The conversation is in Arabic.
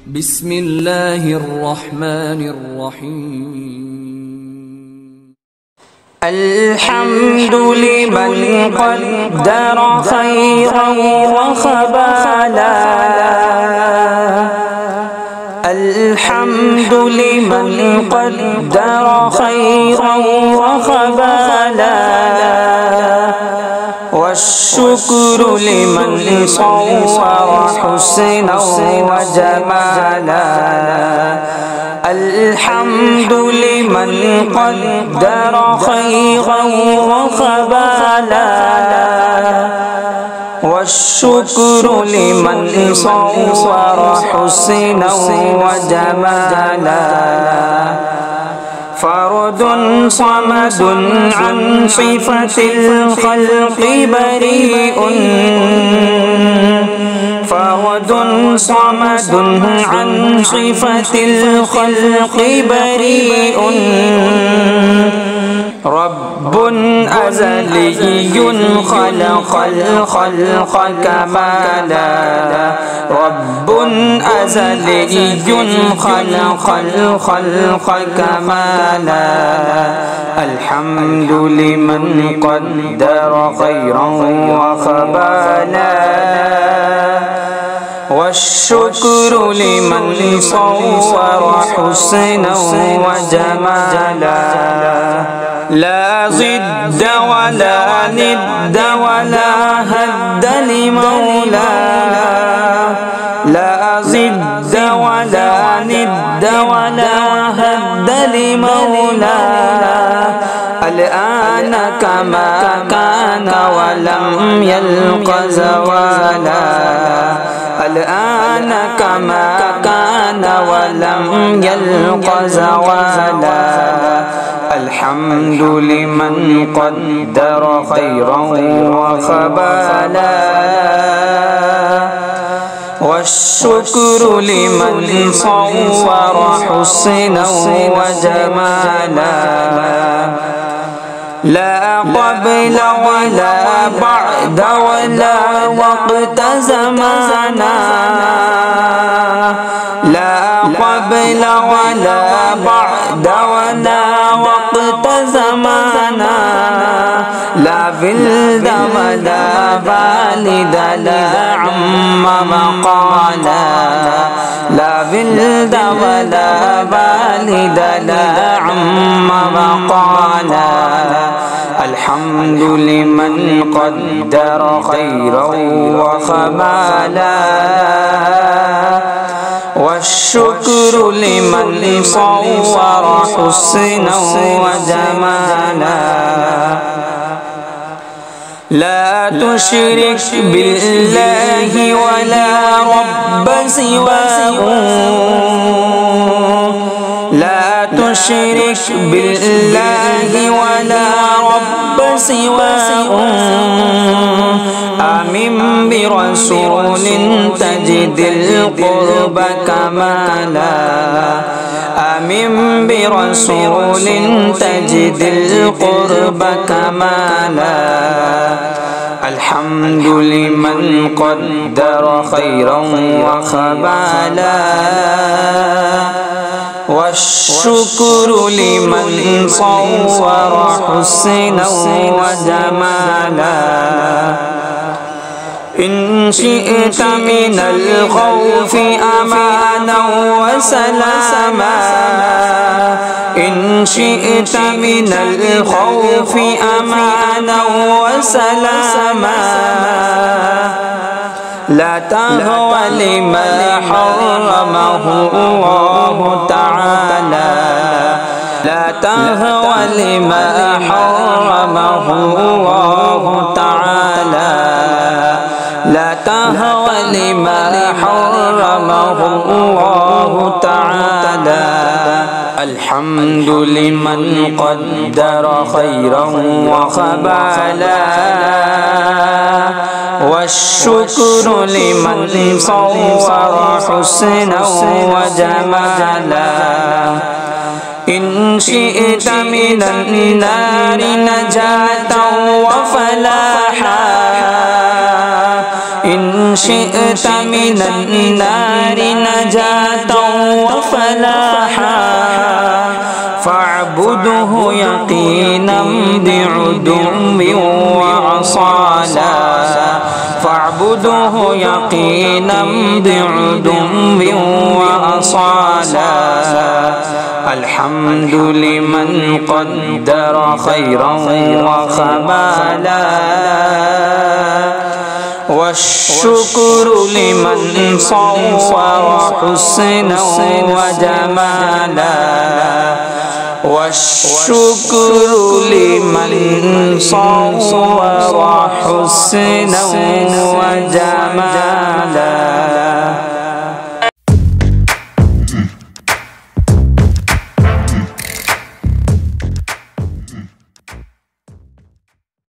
بسم الله الرحمن الرحيم. الحمد لمن قدر خيرا وخبالا، الحمد لمن قدر خيرا وخبالا، والشكر لمن صور حسنا وجمالا. الحمد لمن قدر خيرا وخبالا، والشكر لمن صور حسنا وجمالا. فرد صمد عن صفة الخلق بريء، فرد صمد عن صفة الخلق بريء. رب أزلي خلق الخلق كمالا، رب أزلي خلق الخلق كمالا. الحمد لمن قدر خيرا وخبالا، والشكر لمن صور حسنا وجمالا. لا ضد ولا ند ولا هد لمولى، لا ضد ولا ند ولا هد لمولى. الآن كما كان ولم يلق زوالا، الآن كما كان ولم يلق زوالا. الحمد لمن قدر خيرا وخبالا، والشكر لمن صور حسنا وجمالا. لا قبل ولا بعد ولا وقت زمانا، لا قبل ولا بعد ولا وقت زمانا. لا بلد ولا والد لا عم مقالا، لا بلد ولا والد لا عم مقالا. الحمد لمن قدر خيرا وخبالا، والشكر لمن صور حسنا وجمالا. لا تشرك بالله ولا رب سواه، لا تشرك بالله ولا رب سواه. آمن برسول تجد القرب كمالا، آمن برسول تجد القرب كمالا. الحمد لمن قدر خيرا وخبالا، والشكر لمن صور حسنا وجمالا. إن شئت من الخوف أمانا وسلاما، إن شئت من الخوف أمانا وسلاما. لا تهوى لما حرمه الله تعالى، لا تهوى لما حرمه الله تعالى، لا تهوى لما حرمه الله تعالى. الحمد لمن قدر خيرا وخبالا، والشكر لمن صور حسنا وجمالا. إن شئت من النار نجاة وفلاحا، إن شئت من النار نجاة وفلاحا فاعبده يقينا بعدو وأصالا فاعبده يقينا بعدو وأصالا الحمد لمن قدر خيرا وخمالا والشكر لمن صور حسنا وجمالا والشكر لمن صور حسنا وجمالا